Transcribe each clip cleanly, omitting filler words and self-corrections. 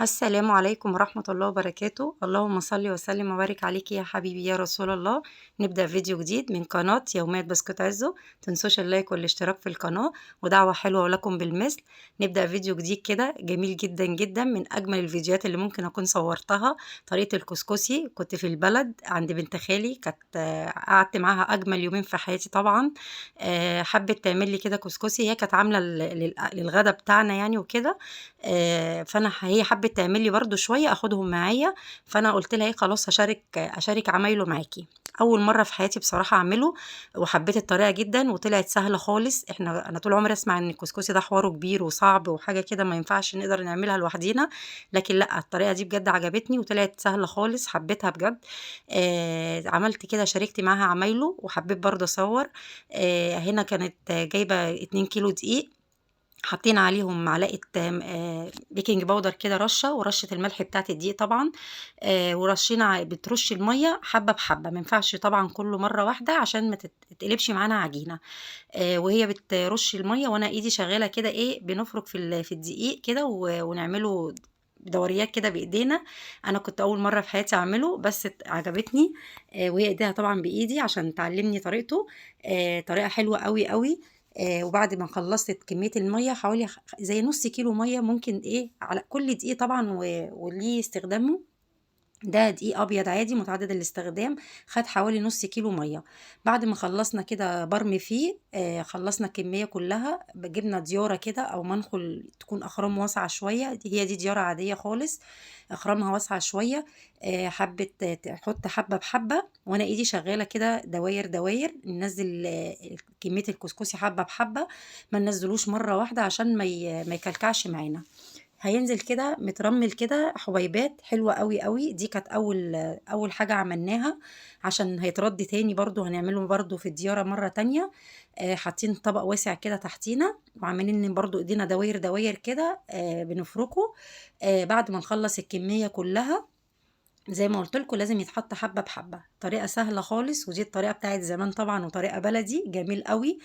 السلام عليكم ورحمة الله وبركاته. اللهم صل وسلم وبارك عليك يا حبيبي يا رسول الله. نبدأ فيديو جديد من قناة يوميات بسكوت عزو. تنسوش اللايك والاشتراك في القناة ودعوة حلوة ولكم بالمثل. نبدأ فيديو جديد كده جميل جدا جدا، من أجمل الفيديوهات اللي ممكن أكون صورتها. طريقة الكسكسي، كنت في البلد عند بنت خالي، كانت قعدت معاها أجمل يومين في حياتي طبعا. حبت تعمل لي كده كسكسي، هي كانت عاملة للغدا بتاعنا يعني وكده. هي حبت تعمل لي برضو شويه اخدهم معايا، فانا قلت لها ايه خلاص اشارك عمايله معاكي. اول مره في حياتي بصراحه اعمله، وحبيت الطريقه جدا وطلعت سهله خالص. انا طول عمري اسمع ان الكسكسي ده حواره كبير وصعب وحاجه كده ما ينفعش نقدر نعملها لوحدينا، لكن لا، الطريقه دي بجد عجبتني وطلعت سهله خالص، حبيتها بجد. عملت كده، شاركت معاها عمايله وحبيت برضه اصور. هنا كانت جايبه 2 كيلو دقيق، حاطين عليهم معلقة بيكنج باودر كده رشة، ورشة الملح بتاعة الدقيق طبعا. بترش المية حبة بحبة، مينفعش طبعا كله مرة واحدة عشان ما تتقلبش معانا عجينة. وهي بترش المية وانا ايدي شغالة كده، ايه، بنفرك في الدقيق كده ونعمله دوريات كده بايدينا. انا كنت اول مره في حياتي اعمله بس عجبتني. وهي ايديها طبعا بايدي عشان تعلمني طريقته. طريقه حلوه قوي قوي. وبعد ما خلصت كمية المية حوالي زي نص كيلو مية، ممكن ايه على كل دقيق طبعا وليه استخدامه. ده دقيق ابيض عادي متعدد الاستخدام، خد حوالي نص كيلو ميه. بعد ما خلصنا كده برمي فيه، خلصنا الكميه كلها، جبنا دياره كده او منخل تكون اخرام واسعه شويه، هي دي دياره عاديه خالص، اخرامها واسعه شويه. حبت تحط حبه بحبه، وانا ايدي شغاله كده دواير دواير، ننزل كميه الكسكسي حبه بحبه، ما ننزلوش مره واحده عشان ما يكلكعش معانا. هينزل كده مترمل كده حبيبات حلوة قوي قوي. دي كانت اول حاجة عملناها، عشان هيترد تاني برضو هنعمله برضو في الديارة مرة تانية. حاطين طبق واسع كده تحتينا، وعاملين برضو ايدينا دواير دواير كده، بنفركه. بعد ما نخلص الكمية كلها، زي ما قلت لكم لازم يتحط حبة بحبة. طريقة سهلة خالص، ودي الطريقة بتاعت زمان طبعا، وطريقة بلدي جميل قوي.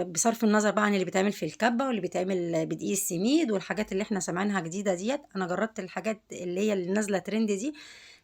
بصرف النظر بقى عن اللي بيتعمل في الكبة واللي بيتعمل بدقيق السميد والحاجات اللي احنا سامعينها جديدة ديت. انا جربت الحاجات اللي هي اللي نازلة ترند دي،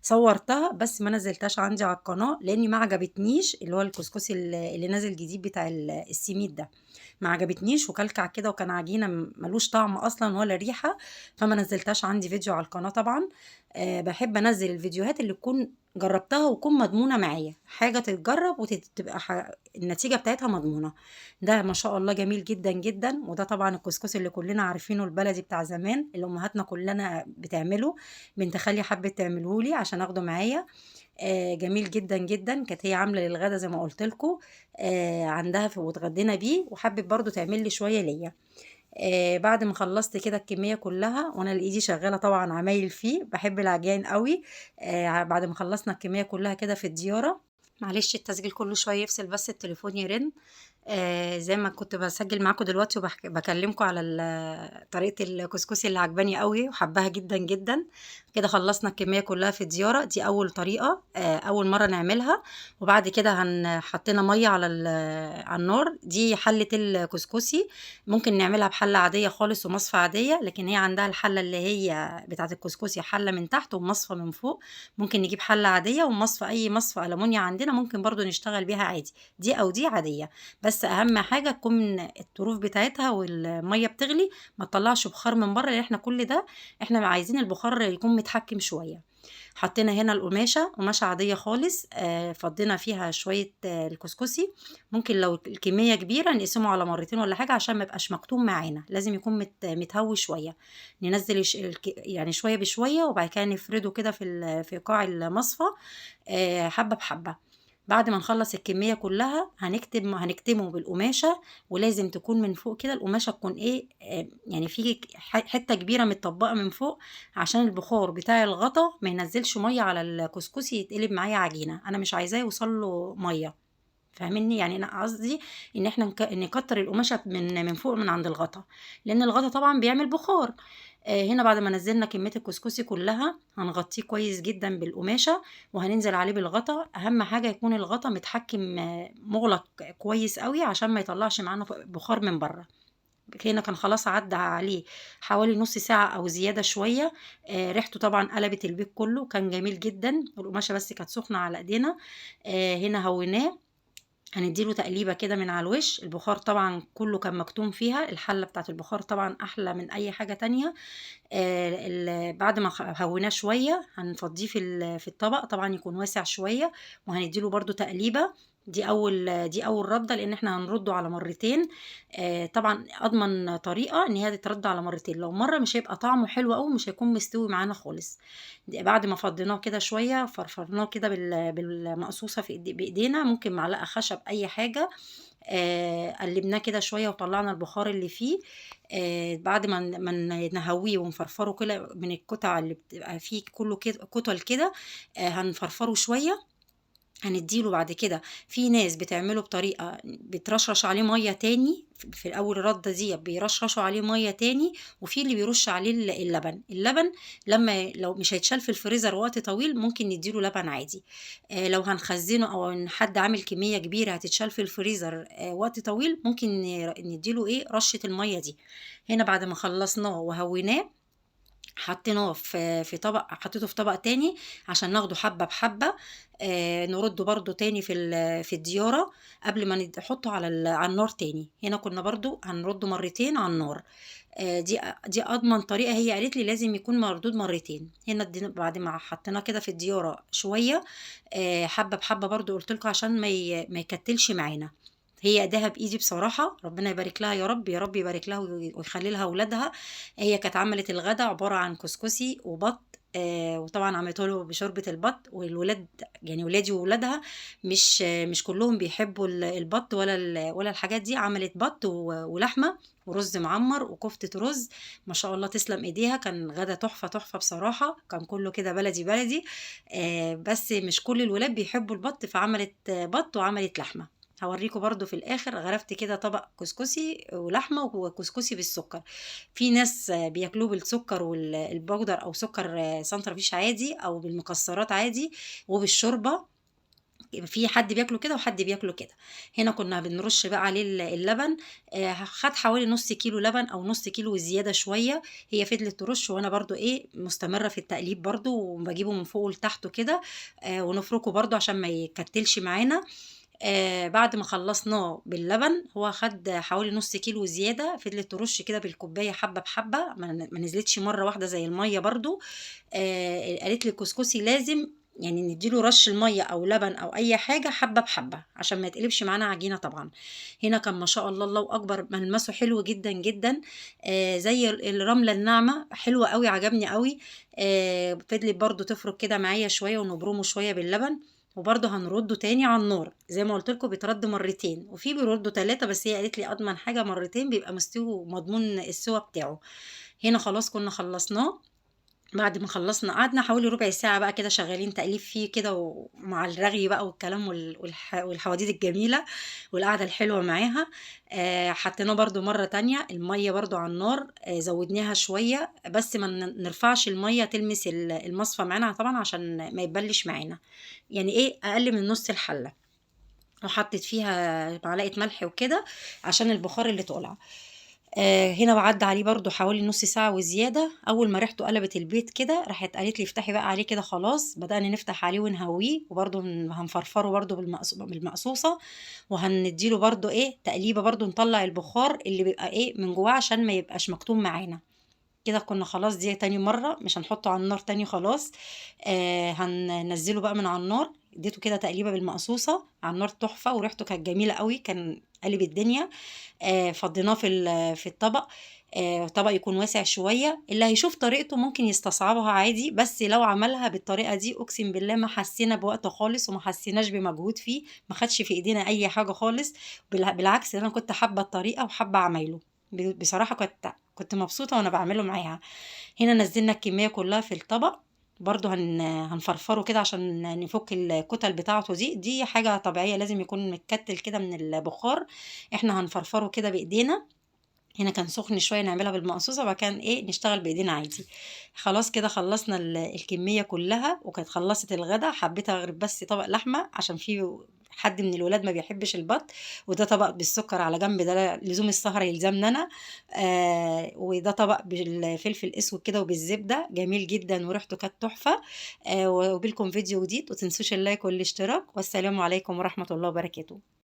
صورتها بس ما نزلتهاش عندي على القناة لاني ما عجبتنيش، اللي هو الكسكسي اللي نازل جديد بتاع السميد ده ما عجبتنيش، وكلكع كده وكان عجينة ملوش طعم اصلا ولا ريحة، فما نزلتهاش عندي فيديو على القناة طبعا. بحب انزل الفيديوهات اللي تكون جربتها وتكون مضمونة معايا، حاجة تتجرب وتبقى النتيجة بتاعتها مضمونة. ده ما شاء الله جميل جدا جدا. وده طبعا الكسكسي اللي كلنا عارفينه، البلدي بتاع زمان اللي امهاتنا كلنا بتعمله. بنت خالي حبت تعمله لي عشان اخده معايا. جميل جدا جدا. كانت هي عاملة للغدا زي ما قلت لكم، عندها واتغدينا بيه، وحبت برضو تعمل لي شوية ليا. بعد ما خلصت كده الكمية كلها، وانا اللي ايدي شغالة طبعا عمايل فيه، بحب العجين قوي. بعد ما خلصنا الكمية كلها كده في الديارة، معلش التسجيل كله شوية يفصل بس التليفون يرن. زي ما كنت بسجل معاكم دلوقتي وبكلمكم على طريقة الكسكسي اللي عجباني قوي وحباها جدا جدا. كده خلصنا الكمية كلها في الديارة. دي أول طريقة، أول مرة نعملها. وبعد كده حطينا مية على النار، دي حلة الكسكسي. ممكن نعملها بحلة عادية خالص ومصفى عادية، لكن هي عندها الحلة اللي هي بتاعة الكسكسي، حلة من تحت ومصفى من فوق. ممكن نجيب حلة عادية ومصفى، أي مصفى ألمونيا عندنا ممكن برضو نشتغل بيها عادي، دي أو دي عادية. بس اهم حاجه تكون الطروف بتاعتها والميه بتغلي، ما تطلعش بخار من بره، لان احنا كل ده احنا عايزين البخار يكون متحكم شويه. حطينا هنا القماشه، قماشه عاديه خالص، فضينا فيها شويه الكسكسي. ممكن لو الكميه كبيره نقسمه على مرتين ولا حاجه عشان ما يبقاش مكتوم معانا، لازم يكون متهوي شويه. ننزل يعني شويه بشويه، وبعد كده نفرده كده في قاع المصفى، حبه بحبه. بعد ما نخلص الكمية كلها هنكتمه بالقماشة، ولازم تكون من فوق كده القماشة تكون ايه، يعني في حتة كبيرة متطبقة من فوق، عشان البخار بتاع الغطا ما ينزلش مية على الكسكسي يتقلب معايا عجينة، انا مش عايزاه يوصل له مية. فاهمني؟ يعني انا قصدي ان احنا نكتر القماشه من فوق من عند الغطا، لان الغطا طبعا بيعمل بخار. هنا بعد ما نزلنا كميه الكسكسي كلها، هنغطيه كويس جدا بالقماشه، وهننزل عليه بالغطا. اهم حاجه يكون الغطا متحكم، مغلق كويس قوي عشان ما يطلعش معانا بخار من بره. هنا كان خلاص عدى عليه حوالي نص ساعة او زيادة شوية. ريحته طبعا قلبت البيت كله، كان جميل جدا. القماشة بس كانت سخنة على ايدينا. هنا هوناه. هنديله تقليبة كده من على الوش. البخار طبعا كله كان مكتوم فيها، الحلة بتاعت البخار طبعا احلى من اي حاجة تانية. بعد ما هوناه شوية هنفضيه في الطبق، طبعا يكون واسع شوية، وهنديله برضو تقليبة. دي اول ردة، لان احنا هنرده على مرتين. طبعا اضمن طريقة ان هي تترد على مرتين، لو مرة مش هيبقى طعمه حلو قوي، مش هيكون مستوي معانا خالص. بعد ما فضيناه كده شوية، فرفرناه كده بالمقصوصة بايدينا، ممكن معلقة خشب اي حاجة. قلبناه كده شويه وطلعنا البخار اللي فيه. بعد ما نهويه ونفرفره كده من القطع اللي بتبقى فيه كله كده كتل كده. هنفرفره شويه. هنديله بعد كده، في ناس بتعمله بطريقة بترشرش عليه مية تاني في أول ردة دي، بيرشرشوا عليه مية تاني. وفي اللي بيرش عليه اللبن. لما لو مش هيتشال في الفريزر وقت طويل، ممكن نديله لبن عادي. لو هنخزنه أو إن حد عامل كمية كبيرة هتتشال في الفريزر وقت طويل، ممكن نديله رشة المية دي. هنا بعد ما خلصناه وهوناه، حطيناه في طبق، حطيته في طبق تاني عشان ناخده حبة بحبة. نرده برضو تاني في الديارة قبل ما نحطه على النار تاني. هنا كنا برضو هنرده مرتين على النار. دي اضمن طريقة، هي قالت لي لازم يكون مردود مرتين. هنا بعد ما حطيناه كده في الديارة شوية، حبة بحبة برضو قلت لكم عشان ما يكتلش معانا. هي ايديها بايدي بصراحه، ربنا يبارك لها يا رب، يا رب يبارك لها ويخلي لها اولادها. هي كانت عملت الغدا عباره عن كسكسي وبط. وطبعا عملته له بشوربه البط. والولاد يعني ولادي وولادها مش كلهم بيحبوا البط ولا الحاجات دي. عملت بط ولحمه ورز معمر وكفته رز. ما شاء الله تسلم ايديها، كان غدا تحفه تحفه بصراحه، كان كله كده بلدي بلدي. بس مش كل الولاد بيحبوا البط، فعملت بط وعملت لحمه. هوريكم برضو في الاخر غرفت كده طبق كسكسي ولحمه وكسكسي بالسكر. في ناس بياكلوه بالسكر والبودر او سكر سنتر فيش عادي، او بالمكسرات عادي وبالشوربه. في حد بياكله كده وحد بياكله كده. هنا كنا بنرش بقى عليه اللبن. خد حوالي نص كيلو لبن او نص كيلو زياده شويه. هي فضلت ترش، وانا برضو مستمره في التقليب برضو، وبجيبه من فوق لتحته كده. ونفركه برضو عشان ما يكتلش معانا. بعد ما خلصناه باللبن، هو خد حوالي نص كيلو زيادة. فضلت ترش كده بالكوباية حبة بحبة، ما نزلتش مرة واحدة زي المية برضو. قالت لي الكسكسي لازم يعني نديله رش المية او لبن او اي حاجة حبة بحبة عشان ما يتقلبش معانا عجينة طبعا. هنا كان ما شاء الله الله اكبر، ملمسه حلو جدا جدا. زي الرملة الناعمة، حلوة قوي، عجبني قوي. فضلت برضو تفرك كده معايا شوية ونبرمه شوية باللبن. وبرضه هنرده تاني على النار، زي ما قلت لكم بيترد مرتين، وفي بيردوا ثلاثة، بس هي قالت لي اضمن حاجة مرتين، بيبقى مستوي ومضمون السوا بتاعه. هنا خلاص كنا خلصناه. بعد ما خلصنا قعدنا حوالي ربع ساعة بقى كده شغالين تقليب فيه كده، ومع الرغي بقى والكلام والحواديت الجميلة والقعدة الحلوة معاها. حطيناه برضو مرة تانية المية برضو على النار. زودناها شوية، بس ما نرفعش المية تلمس المصفى معانا طبعا عشان ما يبلش معانا. يعني اقل من نص الحلة. وحطيت فيها معلقة ملح وكده عشان البخار اللي طالع. هنا بعد عليه برضو حوالي نص ساعة وزيادة. أول ما ريحته قلبت البيت كده، راحت قالت لي افتحي بقى عليه كده. خلاص بدأنا نفتح عليه ونهويه، وبرضو هنفرفره برضو بالمقصوصة. وهنديله برضو تقليبة برضو، نطلع البخار اللي بيبقى من جواه عشان ما يبقاش مكتوم معانا. كده كنا خلاص، دي تاني مرة مش هنحطه على النار تاني خلاص. هننزله بقى من على النار. اديته كده تقليبة بالمقصوصة على النار تحفة، وريحته كانت جميلة قوي، كان قلب الدنيا. فضيناه في الطبق. طبق يكون واسع شوية. اللي هيشوف طريقته ممكن يستصعبها عادي، بس لو عملها بالطريقة دي اقسم بالله ما حسينا بوقت خالص، وما حسيناش بمجهود فيه، ما خدش في ايدينا اي حاجة خالص. بالعكس، انا كنت حابة الطريقة وحابة اعمله. بصراحة كنت مبسوطة وانا بعمله معاها. هنا نزلنا الكمية كلها في الطبق. برضو هنفرفره كده عشان نفك الكتل بتاعته. دي حاجة طبيعية، لازم يكون متكتل كده من البخار. احنا هنفرفره كده بايدينا. هنا كان سخن شوية، نعملها بالمقصوصة، وبعد كان نشتغل بايدينا عادي. خلاص كده خلصنا الكمية كلها، وكانت خلصت الغدا. حبيت اغرب بس طبق لحمة عشان فيه حد من الولاد ما بيحبش البط. وده طبق بالسكر على جنب، ده لزوم السهرة يلزمنا انا. وده طبق بالفلفل الاسود كده وبالزبدة، جميل جدا وريحته كانت تحفة. وبلكم فيديو جديد، وتنسوش اللايك والاشتراك، والسلام عليكم ورحمة الله وبركاته.